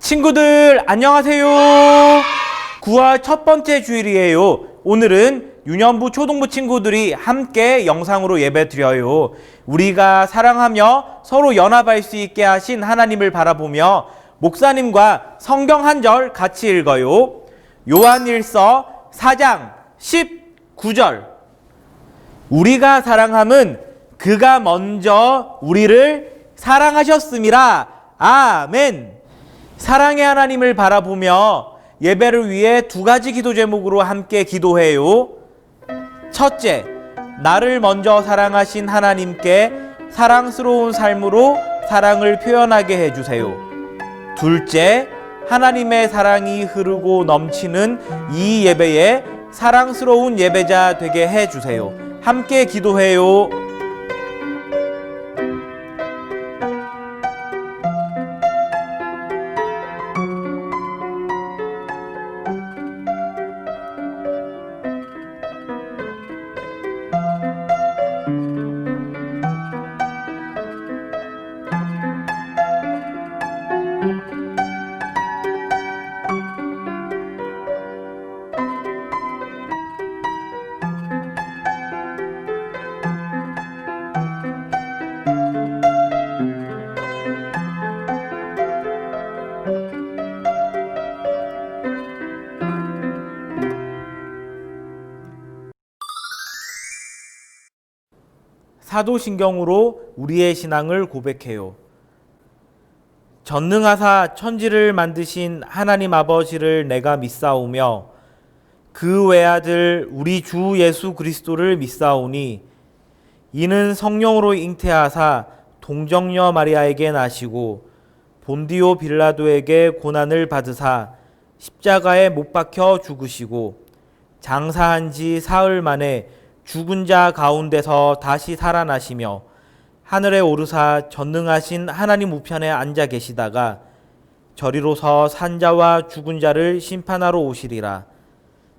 친구들 안녕하세요. 9월 첫 번째 주일이에요. 오늘은 유년부 초등부 친구들이 함께 영상으로 예배 드려요. 우리가 사랑하며 서로 연합할 수 있게 하신 하나님을 바라보며 목사님과 성경 한 절 같이 읽어요. 요한일서 4장 19절. 우리가 사랑함은 그가 먼저 우리를 사랑하셨음이라. 아멘. 사랑의 하나님을 바라보며 예배를 위해 두 가지 기도 제목으로 함께 기도해요. 첫째, 나를 먼저 사랑하신 하나님께 사랑스러운 삶으로 사랑을 표현하게 해주세요. 둘째, 하나님의 사랑이 흐르고 넘치는 이 예배에 사랑스러운 예배자 되게 해주세요. 함께 기도해요. 사도신경으로 우리의 신앙을 고백해요. 전능하사 천지를 만드신 하나님 아버지를 내가 믿사오며 그 외아들 우리 주 예수 그리스도를 믿사오니 이는 성령으로 잉태하사 동정녀 마리아에게 나시고 본디오 빌라도에게 고난을 받으사 십자가에 못 박혀 죽으시고 장사한 지 사흘 만에 죽은 자 가운데서 다시 살아나시며 하늘에 오르사 전능하신 하나님 우편에 앉아 계시다가 저리로서 산자와 죽은 자를 심판하러 오시리라.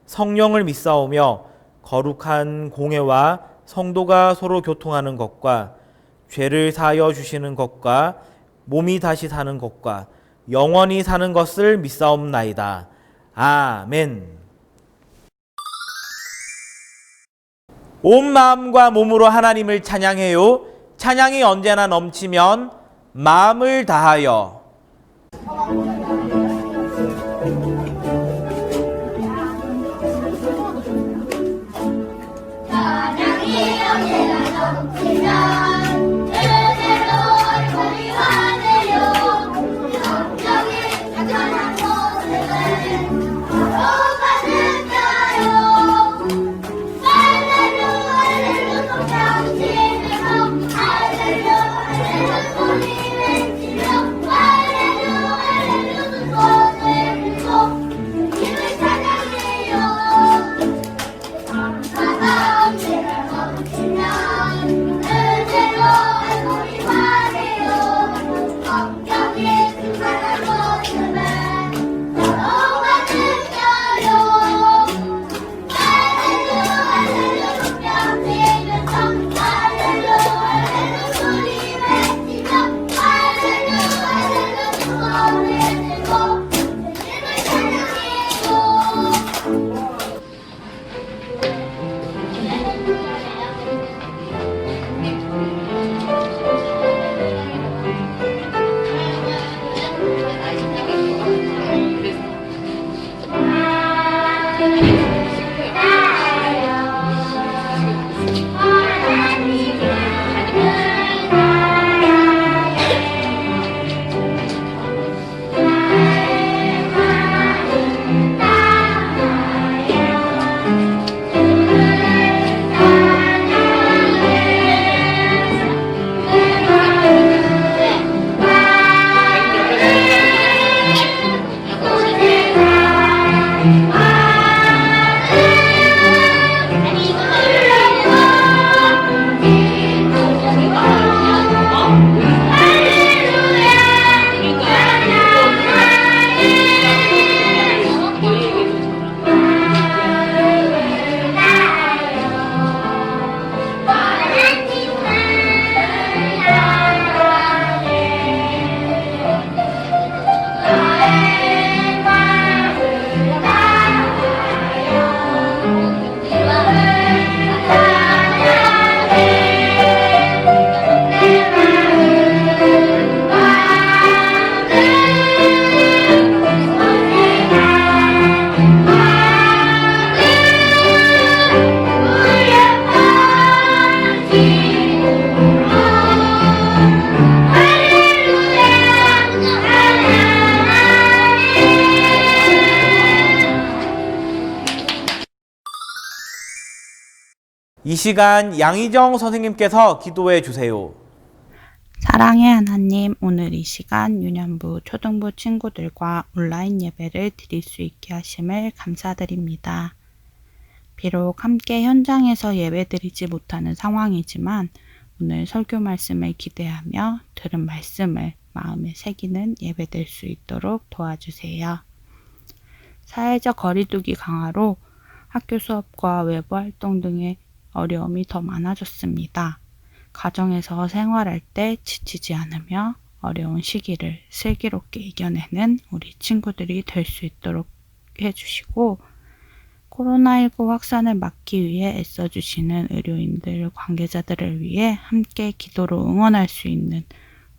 성령을 믿사오며 거룩한 공회와 성도가 서로 교통하는 것과 죄를 사하여 주시는 것과 몸이 다시 사는 것과 영원히 사는 것을 믿사옵나이다. 아멘. 온 마음과 몸으로 하나님을 찬양해요. 찬양이 언제나 넘치면 마음을 다하여. 찬양이 언제나 넘치면 그대로 소리하네요. 성령이 나타난 곳에는 바로 가득하여. 할렐루 할렐루 동장 치면서 할렐루 할렐루 소리 외치며 이 시간 양희정 선생님께서 기도해 주세요. 사랑의 하나님, 오늘 이 시간 유년부, 초등부 친구들과 온라인 예배를 드릴 수 있게 하심을 감사드립니다. 비록 함께 현장에서 예배드리지 못하는 상황이지만 오늘 설교 말씀을 기대하며 들은 말씀을 마음에 새기는 예배될 수 있도록 도와주세요. 사회적 거리두기 강화로 학교 수업과 외부 활동 등의 어려움이 더 많아졌습니다. 가정에서 생활할 때 지치지 않으며 어려운 시기를 슬기롭게 이겨내는 우리 친구들이 될 수 있도록 해주시고, 코로나19 확산을 막기 위해 애써주시는 의료인들, 관계자들을 위해 함께 기도로 응원할 수 있는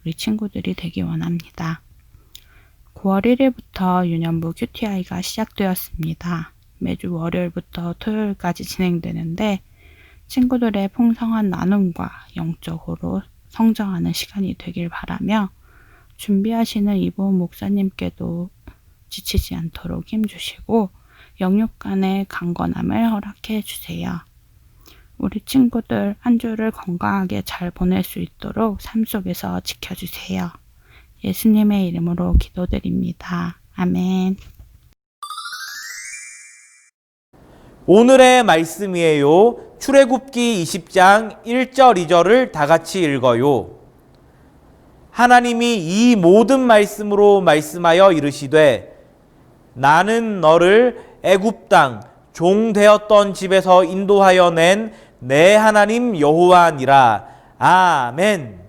우리 친구들이 되기 원합니다. 9월 1일부터 유년부 QTI가 시작되었습니다. 매주 월요일부터 토요일까지 진행되는데 친구들의 풍성한 나눔과 영적으로 성장하는 시간이 되길 바라며 준비하시는 이보은 목사님께도 지치지 않도록 힘주시고 영육 간의 강건함을 허락해 주세요. 우리 친구들 한 주를 건강하게 잘 보낼 수 있도록 삶 속에서 지켜주세요. 예수님의 이름으로 기도드립니다. 아멘. 오늘의 말씀이에요. 출애굽기 20장 1절 2절을 다 같이 읽어요. 하나님이 이 모든 말씀으로 말씀하여 이르시되 나는 너를 애굽 땅 종 되었던 집에서 인도하여 낸 내 하나님 여호와니라. 아멘.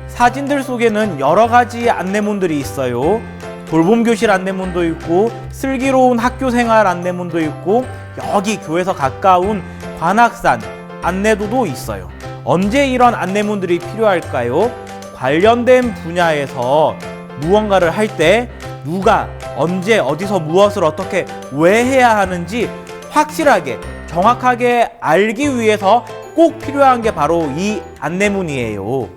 사진들 속에는 여러 가지 안내문들이 있어요. 돌봄교실 안내문도 있고 슬기로운 학교생활 안내문도 있고 여기 교회에서 가까운 관악산 안내도도 있어요. 언제 이런 안내문들이 필요할까요? 관련된 분야에서 무언가를 할 때 누가 언제 어디서 무엇을 어떻게 왜 해야 하는지 확실하게 정확하게 알기 위해서 꼭 필요한 게 바로 이 안내문이에요.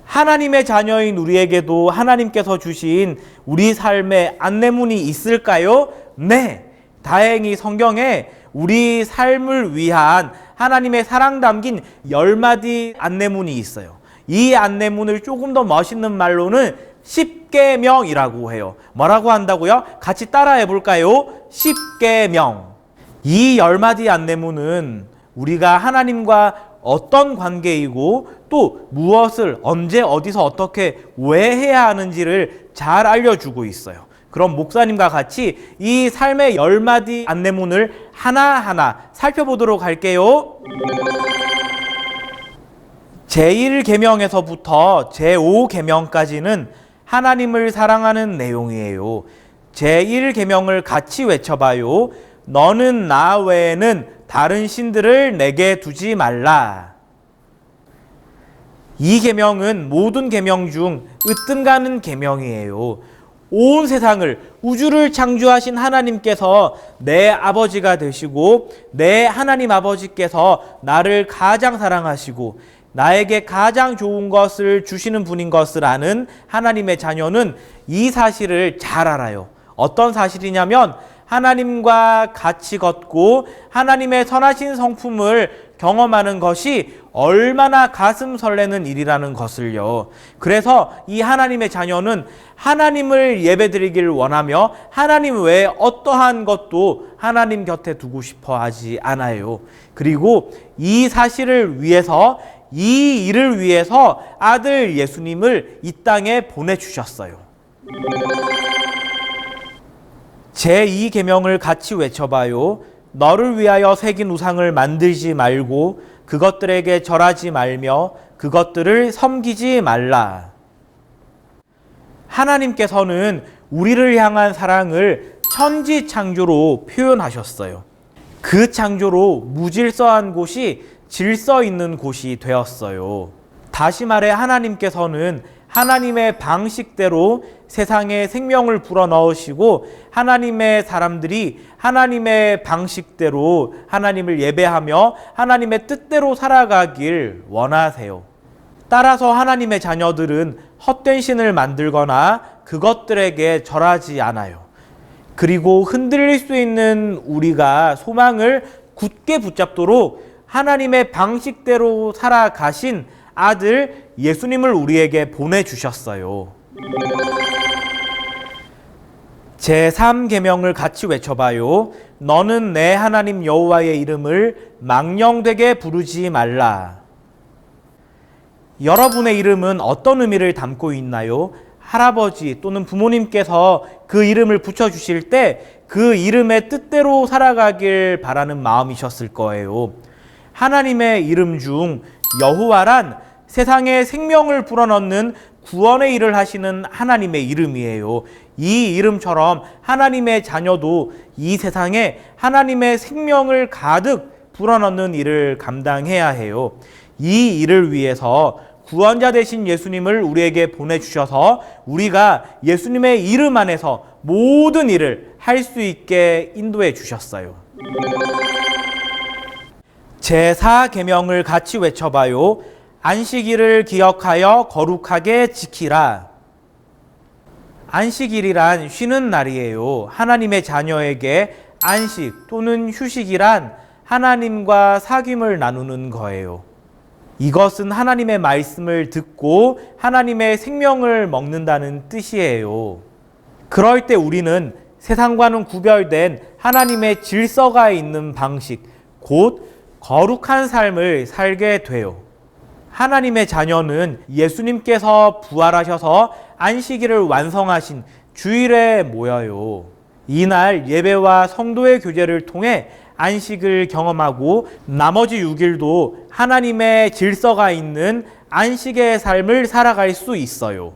하나님의 자녀인 우리에게도 하나님께서 주신 우리 삶의 안내문이 있을까요? 네, 다행히 성경에 우리 삶을 위한 하나님의 사랑 담긴 10마디 안내문이 있어요. 이 안내문을 조금 더 멋있는 말로는 10계명이라고 해요. 뭐라고 한다고요? 같이 따라해 볼까요? 10계명. 이 10마디 안내문은 우리가 하나님과 어떤 관계이고 또 무엇을 언제 어디서 어떻게 왜 해야 하는지를 잘 알려주고 있어요. 그럼 목사님과 같이 이 삶의 10마디 안내문을 하나하나 살펴보도록 할게요. 제1계명에서부터 제5계명까지는 하나님을 사랑하는 내용이에요. 제1계명을 같이 외쳐봐요. 너는 나 외에는 다른 신들을 내게 두지 말라. 이 계명은 모든 계명 중 으뜸가는 계명이에요. 온 세상을, 우주를 창조하신 하나님께서 내 아버지가 되시고 내 하나님 아버지께서 나를 가장 사랑하시고 나에게 가장 좋은 것을 주시는 분인 것을 아는 하나님의 자녀는 이 사실을 잘 알아요. 어떤 사실이냐면 하나님과 같이 걷고 하나님의 선하신 성품을 경험하는 것이 얼마나 가슴 설레는 일이라는 것을요. 그래서 이 하나님의 자녀는 하나님을 예배드리기를 원하며 하나님 외에 어떠한 것도 하나님 곁에 두고 싶어 하지 않아요. 그리고 이 사실을 위해서, 이 일을 위해서 아들 예수님을 이 땅에 보내주셨어요. 제2계명을 같이 외쳐봐요. 너를 위하여 새긴 우상을 만들지 말고 그것들에게 절하지 말며 그것들을 섬기지 말라. 하나님께서는 우리를 향한 사랑을 천지 창조로 표현하셨어요. 그 창조로 무질서한 곳이 질서 있는 곳이 되었어요. 다시 말해 하나님께서는 하나님의 방식대로 세상에 생명을 불어넣으시고 하나님의 사람들이 하나님의 방식대로 하나님을 예배하며 하나님의 뜻대로 살아가길 원하세요. 따라서 하나님의 자녀들은 헛된 신을 만들거나 그것들에게 절하지 않아요. 그리고 흔들릴 수 있는 우리가 소망을 굳게 붙잡도록 하나님의 방식대로 살아가신 아들 예수님을 우리에게 보내주셨어요. 제3계명을 같이 외쳐봐요. 너는 내 하나님 여호와의 이름을 망령되게 부르지 말라. 여러분의 이름은 어떤 의미를 담고 있나요? 할아버지 또는 부모님께서 그 이름을 붙여주실 때 그 이름의 뜻대로 살아가길 바라는 마음이셨을 거예요. 하나님의 이름 중 여호와란 세상에 생명을 불어넣는 구원의 일을 하시는 하나님의 이름이에요. 이 이름처럼 하나님의 자녀도 이 세상에 하나님의 생명을 가득 불어넣는 일을 감당해야 해요. 이 일을 위해서 구원자 되신 예수님을 우리에게 보내주셔서 우리가 예수님의 이름 안에서 모든 일을 할 수 있게 인도해 주셨어요. 제4계명을 같이 외쳐봐요. 안식일을 기억하여 거룩하게 지키라. 안식일이란 쉬는 날이에요. 하나님의 자녀에게 안식 또는 휴식이란 하나님과 사귐을 나누는 거예요. 이것은 하나님의 말씀을 듣고 하나님의 생명을 먹는다는 뜻이에요. 그럴 때 우리는 세상과는 구별된 하나님의 질서가 있는 방식, 곧 거룩한 삶을 살게 돼요. 하나님의 자녀는 예수님께서 부활하셔서 안식일을 완성하신 주일에 모여요. 이날 예배와 성도의 교제를 통해 안식을 경험하고 나머지 6일도 하나님의 질서가 있는 안식의 삶을 살아갈 수 있어요.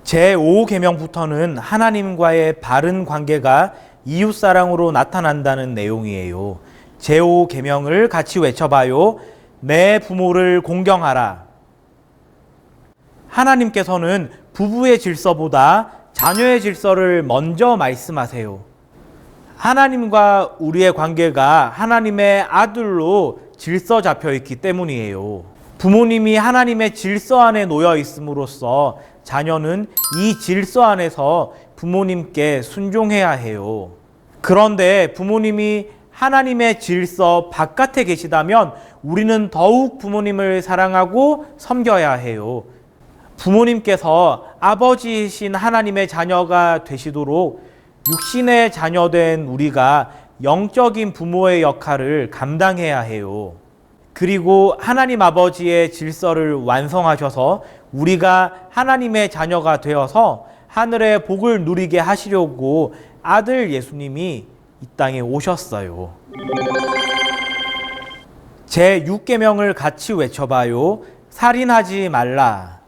제5계명부터는 하나님과의 바른 관계가 이웃사랑으로 나타난다는 내용이에요. 제5계명을 같이 외쳐봐요. 내 부모를 공경하라. 하나님께서는 부부의 질서보다 자녀의 질서를 먼저 말씀하세요. 하나님과 우리의 관계가 하나님의 아들로 질서 잡혀 있기 때문이에요. 부모님이 하나님의 질서 안에 놓여 있음으로써 자녀는 이 질서 안에서 부모님께 순종해야 해요. 그런데 부모님이 하나님의 질서 바깥에 계시다면 우리는 더욱 부모님을 사랑하고 섬겨야 해요. 부모님께서 아버지이신 하나님의 자녀가 되시도록 육신의 자녀된 우리가 영적인 부모의 역할을 감당해야 해요. 그리고 하나님 아버지의 질서를 완성하셔서 우리가 하나님의 자녀가 되어서 하늘의 복을 누리게 하시려고 아들 예수님이 이 땅에 오셨어요. 제6계명을 같이 외쳐봐요. 살인하지 말라.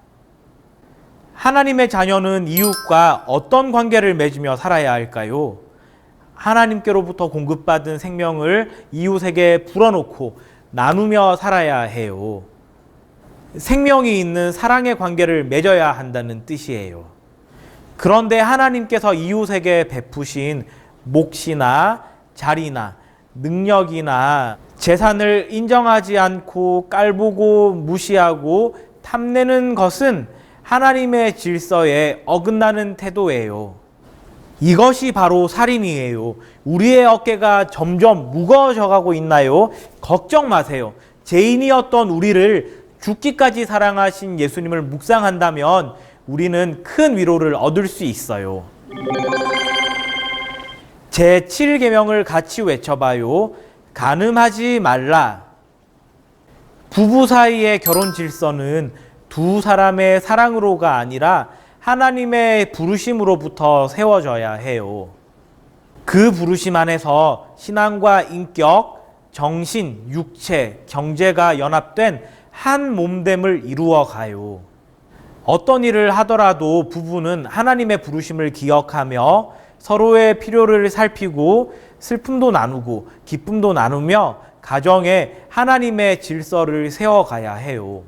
하나님의 자녀는 이웃과 어떤 관계를 맺으며 살아야 할까요? 하나님께로부터 공급받은 생명을 이웃에게 불어넣고 나누며 살아야 해요. 생명이 있는 사랑의 관계를 맺어야 한다는 뜻이에요. 그런데 하나님께서 이웃에게 베푸신 몫이나 자리나 능력이나 재산을 인정하지 않고 깔보고 무시하고 탐내는 것은 하나님의 질서에 어긋나는 태도예요. 이것이 바로 살인이에요. 우리의 어깨가 점점 무거워져 가고 있나요? 걱정 마세요. 죄인이었던 우리를 죽기까지 사랑하신 예수님을 묵상한다면 우리는 큰 위로를 얻을 수 있어요. 제7계명을 같이 외쳐봐요. 간음하지 말라. 부부 사이의 결혼 질서는 두 사람의 사랑으로가 아니라 하나님의 부르심으로부터 세워져야 해요. 그 부르심 안에서 신앙과 인격, 정신, 육체, 경제가 연합된 한 몸됨을 이루어 가요. 어떤 일을 하더라도 부부는 하나님의 부르심을 기억하며 서로의 필요를 살피고 슬픔도 나누고 기쁨도 나누며 가정에 하나님의 질서를 세워가야 해요.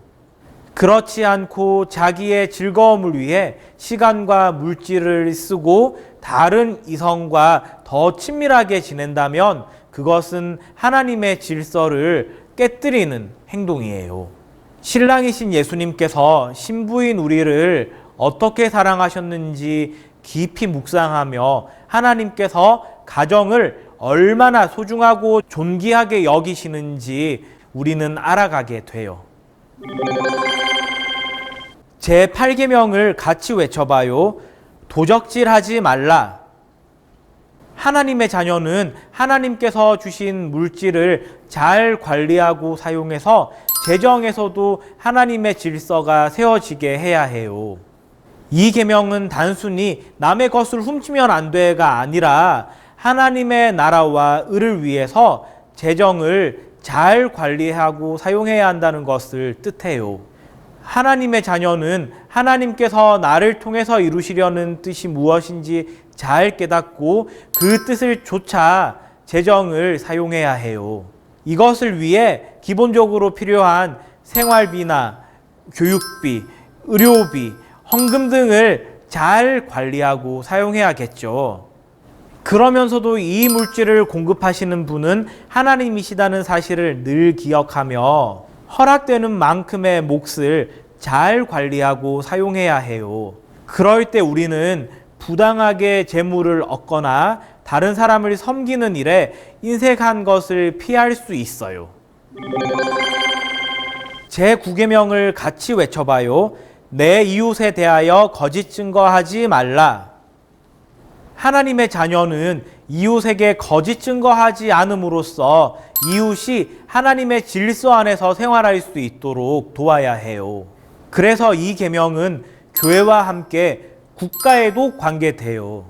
그렇지 않고 자기의 즐거움을 위해 시간과 물질을 쓰고 다른 이성과 더 친밀하게 지낸다면 그것은 하나님의 질서를 깨뜨리는 행동이에요. 신랑이신 예수님께서 신부인 우리를 어떻게 사랑하셨는지 깊이 묵상하며 하나님께서 가정을 얼마나 소중하고 존귀하게 여기시는지 우리는 알아가게 돼요. 제8계명을 같이 외쳐봐요. 도적질하지 말라. 하나님의 자녀는 하나님께서 주신 물질을 잘 관리하고 사용해서 재정에서도 하나님의 질서가 세워지게 해야 해요. 이 계명은 단순히 남의 것을 훔치면 안 돼가 아니라 하나님의 나라와 의를 위해서 재정을 잘 관리하고 사용해야 한다는 것을 뜻해요. 하나님의 자녀는 하나님께서 나를 통해서 이루시려는 뜻이 무엇인지 잘 깨닫고 그 뜻을 좇아 재정을 사용해야 해요. 이것을 위해 기본적으로 필요한 생활비나 교육비, 의료비, 헌금 등을 잘 관리하고 사용해야겠죠. 그러면서도 이 물질을 공급하시는 분은 하나님이시다는 사실을 늘 기억하며 허락되는 만큼의 몫을 잘 관리하고 사용해야 해요. 그럴 때 우리는 부당하게 재물을 얻거나 다른 사람을 섬기는 일에 인색한 것을 피할 수 있어요. 제9계명을 같이 외쳐봐요. 내 이웃에 대하여 거짓 증거하지 말라. 하나님의 자녀는 이웃에게 거짓 증거하지 않음으로써 이웃이 하나님의 질서 안에서 생활할 수 있도록 도와야 해요. 그래서 이 계명은 교회와 함께 국가에도 관계돼요.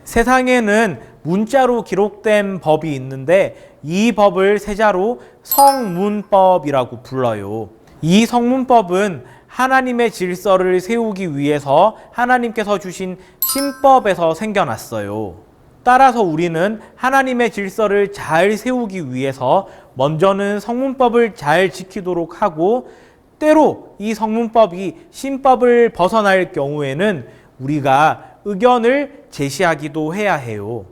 세상에는 문자로 기록된 법이 있는데 이 법을 세자로 성문법이라고 불러요. 이 성문법은 하나님의 질서를 세우기 위해서 하나님께서 주신 신법에서 생겨났어요. 따라서 우리는 하나님의 질서를 잘 세우기 위해서 먼저는 성문법을 잘 지키도록 하고 때로 이 성문법이 신법을 벗어날 경우에는 우리가 의견을 제시하기도 해야 해요.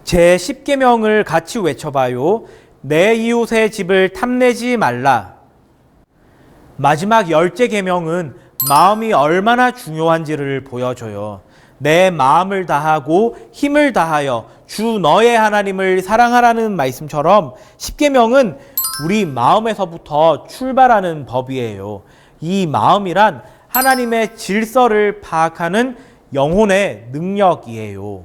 제10계명을 같이 외쳐봐요. 내 이웃의 집을 탐내지 말라. 마지막 10째 계명은 마음이 얼마나 중요한지를 보여줘요. 내 마음을 다하고 힘을 다하여 주 너의 하나님을 사랑하라는 말씀처럼 10계명은 우리 마음에서부터 출발하는 법이에요. 이 마음이란 하나님의 질서를 파악하는 영혼의 능력이에요.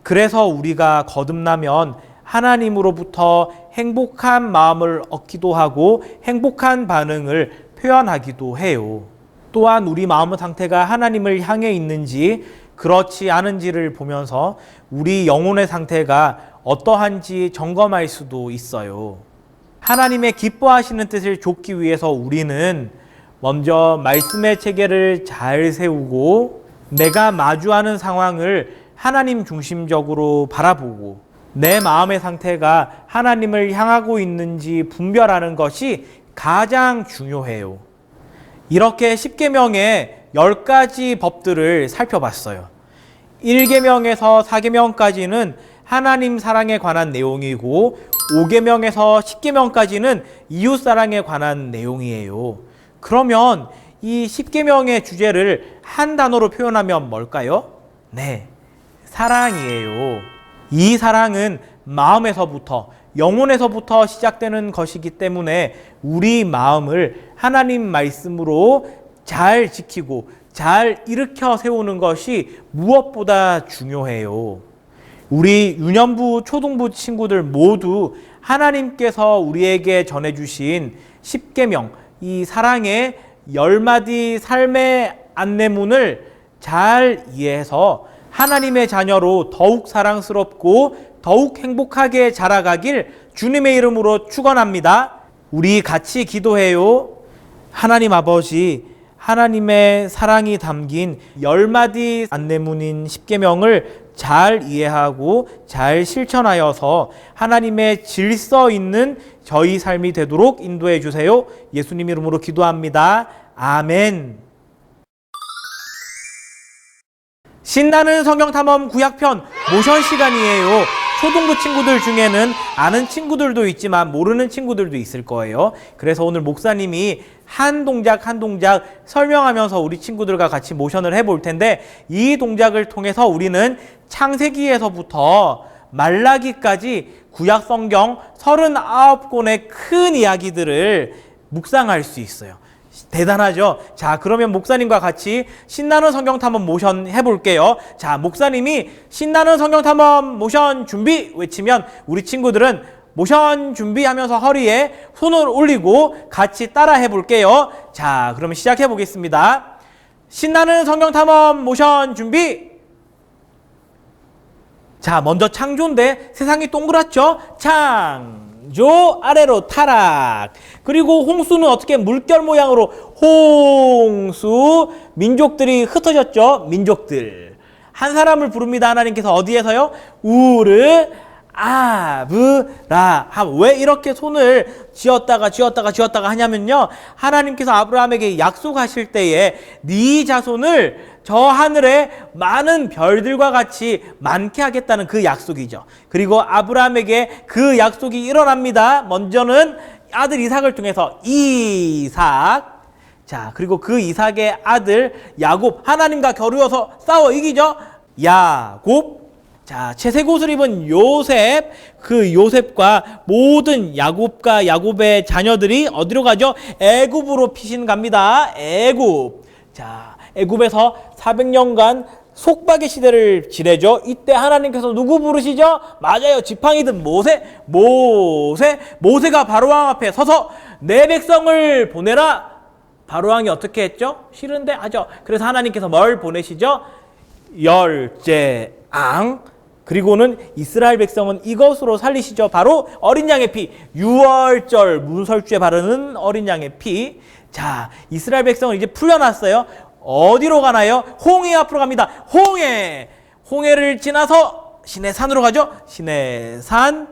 그래서 우리가 거듭나면 하나님으로부터 행복한 마음을 얻기도 하고 행복한 반응을 표현하기도 해요. 또한 우리 마음 상태가 하나님을 향해 있는지 그렇지 않은지를 보면서 우리 영혼의 상태가 어떠한지 점검할 수도 있어요. 하나님의 기뻐하시는 뜻을 좇기 위해서 우리는 먼저 말씀의 체계를 잘 세우고 내가 마주하는 상황을 하나님 중심적으로 바라보고 내 마음의 상태가 하나님을 향하고 있는지 분별하는 것이 가장 중요해요. 이렇게 10계명의 10가지 법들을 살펴봤어요. 1계명에서 4계명까지는 하나님 사랑에 관한 내용이고 5계명에서 10계명까지는 이웃사랑에 관한 내용이에요. 그러면 이 10계명의 주제를 한 단어로 표현하면 뭘까요? 네, 사랑이에요. 이 사랑은 마음에서부터 영혼에서부터 시작되는 것이기 때문에 우리 마음을 하나님 말씀으로 잘 지키고 잘 일으켜 세우는 것이 무엇보다 중요해요. 우리 유년부, 초등부 친구들 모두 하나님께서 우리에게 전해주신 10계명, 이 사랑의 10마디 삶의 안내문을 잘 이해해서 하나님의 자녀로 더욱 사랑스럽고 더욱 행복하게 자라가길 주님의 이름으로 축원합니다. 우리 같이 기도해요. 하나님 아버지, 하나님의 사랑이 담긴 10마디 안내문인 10계명을 잘 이해하고 잘 실천하여서 하나님의 질서 있는 저희 삶이 되도록 인도해 주세요. 예수님 이름으로 기도합니다. 아멘. 신나는 성경탐험 구약편 모션 시간이에요. 초등부 친구들 중에는 아는 친구들도 있지만 모르는 친구들도 있을 거예요. 그래서 오늘 목사님이 한 동작 한 동작 설명하면서 우리 친구들과 같이 모션을 해볼 텐데, 이 동작을 통해서 우리는 창세기에서부터 말라기까지 구약 성경 39권의 큰 이야기들을 묵상할 수 있어요. 대단하죠? 자, 그러면 목사님과 같이 신나는 성경 탐험 모션 해볼게요. 자, 목사님이 신나는 성경 탐험 모션 준비 외치면 우리 친구들은 모션 준비하면서 허리에 손을 올리고 같이 따라 해볼게요. 자, 그러면 시작해 보겠습니다. 신나는 성경 탐험 모션 준비. 자, 먼저 창조인데 세상이 동그랗죠? 창조, 아래로 타락. 그리고 홍수는 어떻게 물결 모양으로 홍수. 민족들이 흩어졌죠? 민족들. 한 사람을 부릅니다. 하나님께서 어디에서요? 우르 아브라함. 왜 이렇게 손을 쥐었다가 하냐면요, 하나님께서 아브라함에게 약속하실 때에 네 자손을 저 하늘에 많은 별들과 같이 많게 하겠다는 그 약속이죠. 그리고 아브라함에게 그 약속이 일어납니다. 먼저는 아들 이삭을 통해서 이삭. 자, 그리고 그 이삭의 아들 야곱, 하나님과 겨루어서 싸워 이기죠. 야곱. 자, 채색 옷을 입은 요셉, 그 요셉과 모든 야곱과 야곱의 자녀들이 어디로 가죠? 애굽으로 피신 갑니다. 애굽. 자, 애굽에서 400년간 속박의 시대를 지내죠. 이때 하나님께서 누구 부르시죠? 맞아요. 지팡이든 모세가 바로왕 앞에 서서 내 백성을 보내라. 바로왕이 어떻게 했죠? 싫은데 하죠. 그래서 하나님께서 뭘 보내시죠? 열제앙. 그리고는 이스라엘 백성은 이것으로 살리시죠. 바로 어린 양의 피. 유월절 문설주에 바르는 어린 양의 피. 자, 이스라엘 백성은 이제 풀려났어요. 어디로 가나요? 홍해 앞으로 갑니다. 홍해를 지나서 시내산으로 가죠. 시내산.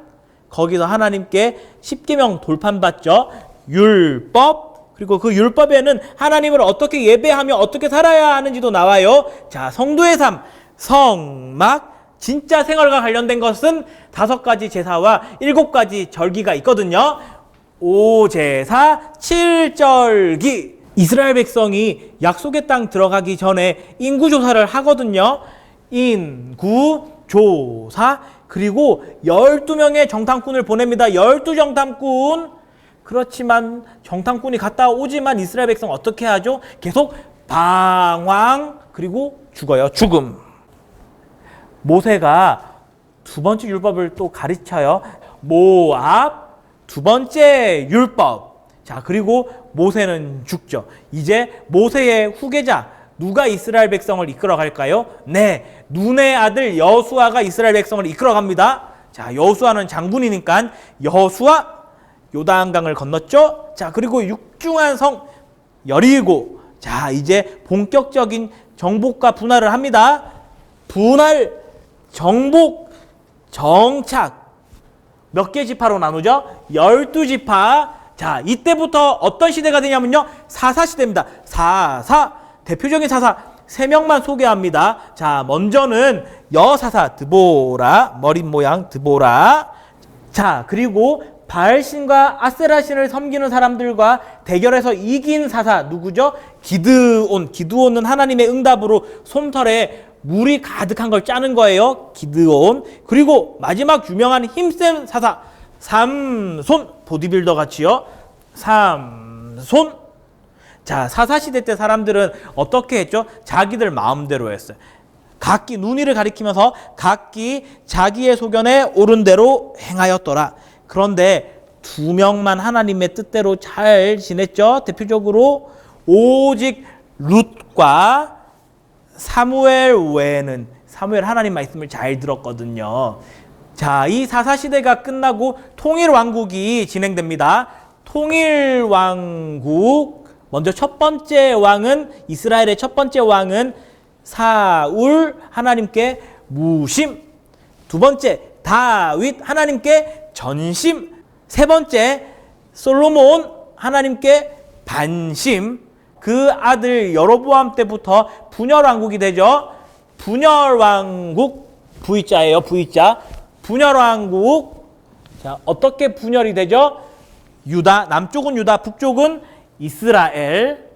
거기서 하나님께 십계명 돌판받죠. 율법. 그리고 그 율법에는 하나님을 어떻게 예배하며 어떻게 살아야 하는지도 나와요. 자, 성도의 삶, 성막. 진짜 생활과 관련된 것은 5가지 제사와 7가지 절기가 있거든요. 5제사 7절기. 이스라엘 백성이 약속의 땅 들어가기 전에 인구조사를 하거든요. 인구조사. 그리고 12명의 정탐꾼을 보냅니다. 12정탐꾼. 그렇지만 정탐꾼이 갔다 오지만 이스라엘 백성 어떻게 하죠? 계속 방황. 그리고 죽어요. 죽음. 모세가 2번째 율법을 또 가르쳐요. 모압 2번째 율법. 자, 그리고 모세는 죽죠. 이제 모세의 후계자 누가 이스라엘 백성을 이끌어 갈까요? 네, 눈의 아들 여수아가 이스라엘 백성을 이끌어 갑니다. 자, 여수아는 장군이니까 여수아 요단강을 건넜죠. 자, 그리고 육중한 성 여리고. 자, 이제 본격적인 정복과 분할을 합니다. 분할, 정복, 정착. 몇 개 지파로 나누죠? 12지파. 자, 이때부터 어떤 시대가 되냐면요, 사사시대입니다. 사사. 대표적인 사사 3명만 소개합니다. 자, 먼저는 여사사 드보라, 머리 모양 드보라. 자, 그리고 바알신과 아세라신을 섬기는 사람들과 대결해서 이긴 사사 누구죠? 기드온. 기드온은 하나님의 응답으로 솜털에 물이 가득한 걸 짜는 거예요. 기드온. 그리고 마지막 유명한 힘센 사사 삼손. 보디빌더 같이요. 삼손. 자, 사사시대 때 사람들은 어떻게 했죠? 자기들 마음대로 했어요. 각기 눈이를 가리키면서 각기 자기의 소견에 옳은 대로 행하였더라. 그런데 2명만 하나님의 뜻대로 잘 지냈죠. 대표적으로 오직 룻과 사무엘 외에는. 사무엘 하나님 말씀을 잘 들었거든요. 자, 이 사사시대가 끝나고 통일왕국이 진행됩니다. 통일왕국. 먼저 첫 번째 왕은, 이스라엘의 첫 번째 왕은 사울, 하나님께 무심. 2번째 다윗, 하나님께 전심. 3번째 솔로몬, 하나님께 반심. 그 아들 여로보암 때부터 분열왕국이 되죠. 분열왕국. V자예요. V자. 분열왕국. 자, 어떻게 분열이 되죠? 유다, 남쪽은 유다, 북쪽은 이스라엘.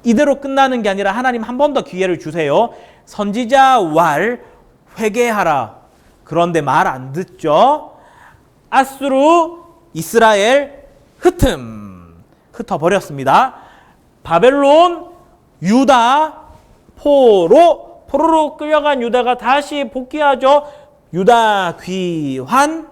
이대로 끝나는 게 아니라 하나님 한 번 더 기회를 주세요. 선지자 왈 회개하라. 그런데 말 안 듣죠? 아수르 이스라엘 흩어버렸습니다. 바벨론 유다 포로로 끌려간 유다가 다시 복귀하죠. 유다 귀환.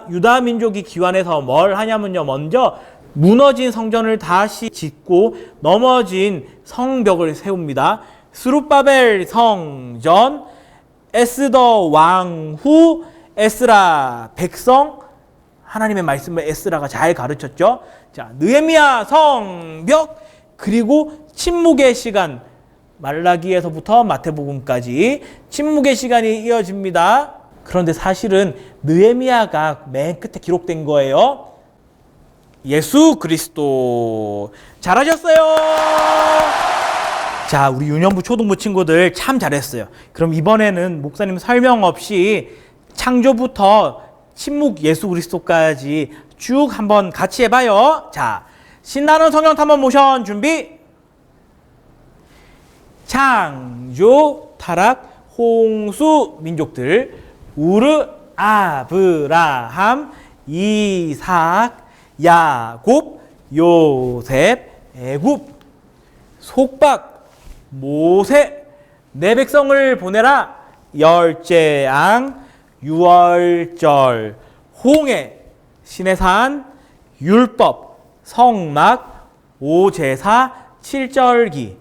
유다 민족이 귀환해서 뭘 하냐면요. 먼저 무너진 성전을 다시 짓고 넘어진 성벽을 세웁니다. 스룹바벨 성전, 에스더 왕후, 에스라 백성. 하나님의 말씀을 에스라가 잘 가르쳤죠. 자, 느헤미야 성벽, 그리고 침묵의 시간. 말라기에서부터 마태복음까지 침묵의 시간이 이어집니다. 그런데 사실은 느헤미야가 맨 끝에 기록된 거예요. 예수 그리스도. 잘하셨어요. 자, 우리 유년부 초등부 친구들 참 잘했어요. 그럼 이번에는 목사님 설명 없이 창조부터 침묵 예수 그리스도까지 쭉 한번 같이 해봐요. 자, 신나는 성경 탐험 모션 준비. 창조, 타락, 홍수 민족들, 우르, 아브라함, 이삭, 야곱, 요셉, 애굽, 속박, 모세, 내 백성을 보내라, 열재앙, 유월절, 홍해, 시내산, 율법, 성막, 오제사, 칠절기,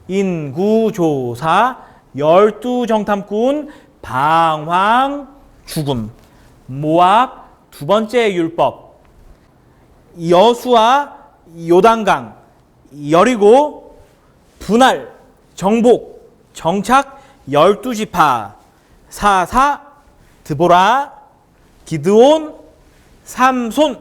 인구조사, 12정탐꾼, 방황, 죽음, 모압, 두 번째 율법, 여수와 요단강, 여리고, 분할, 정복, 정착, 12지파, 사사, 드보라, 기드온, 삼손,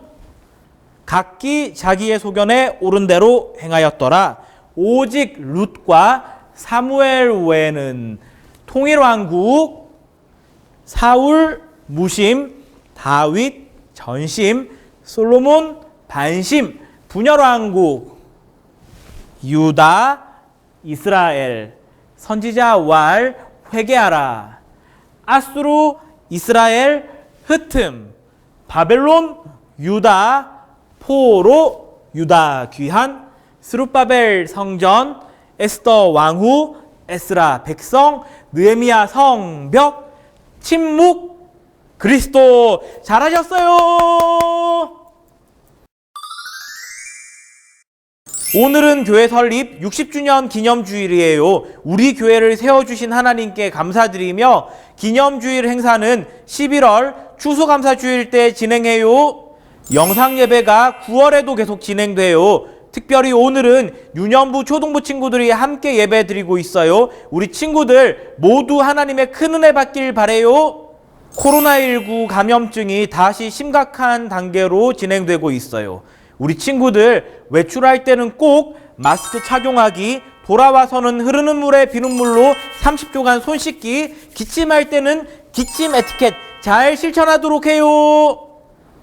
각기 자기의 소견에 옳은 대로 행하였더라. 오직 룻과 사무엘 외에는 통일왕국, 사울 무심, 다윗 전심, 솔로몬 반심, 분열왕국, 유다, 이스라엘, 선지자 왈 회개하라, 아수르 이스라엘 흩음, 바벨론 유다 포로 유다 귀한, 스룹바벨 성전, 에스더 왕후, 에스라 백성, 느헤미야 성벽, 침묵 그리스도. 잘하셨어요. 오늘은 교회 설립 60주년 기념주일이에요. 우리 교회를 세워주신 하나님께 감사드리며 기념주일 행사는 11월 추수감사주일 때 진행해요. 영상 예배가 9월에도 계속 진행돼요. 특별히 오늘은 유년부 초등부 친구들이 함께 예배 드리고 있어요. 우리 친구들 모두 하나님의 큰 은혜 받길 바래요. 코로나19 감염증이 다시 심각한 단계로 진행되고 있어요. 우리 친구들 외출할 때는 꼭 마스크 착용하기, 돌아와서는 흐르는 물에 비눗물로 30초간 손 씻기, 기침할 때는 기침 에티켓 잘 실천하도록 해요.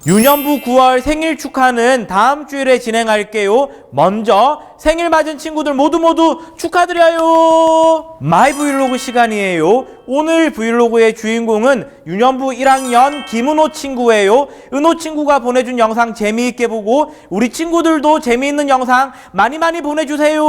유년부 9월 생일 축하는 다음 주일에 진행할게요. 먼저 생일 맞은 친구들 모두 축하드려요. 마이 브이로그 시간이에요. 오늘 브이로그의 주인공은 유년부 1학년 김은호 친구예요. 은호 친구가 보내준 영상 재미있게 보고 우리 친구들도 재미있는 영상 많이 보내주세요.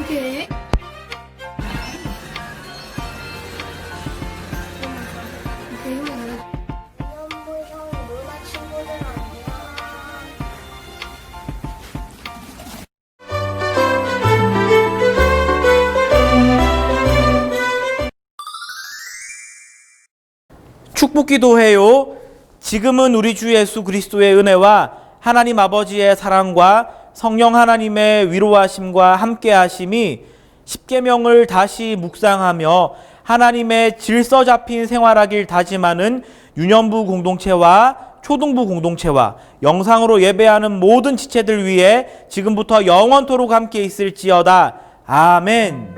오케이. 연부형 누나 친구들 안녕. 축복 기도해요. 지금은 우리 주 예수 그리스도의 은혜와 하나님 아버지의 사랑과 성령 하나님의 위로하심과 함께하심이 십계명을 다시 묵상하며 하나님의 질서 잡힌 생활하길 다짐하는 유년부 공동체와 초등부 공동체와 영상으로 예배하는 모든 지체들 위해 지금부터 영원토록 함께 있을지어다. 아멘.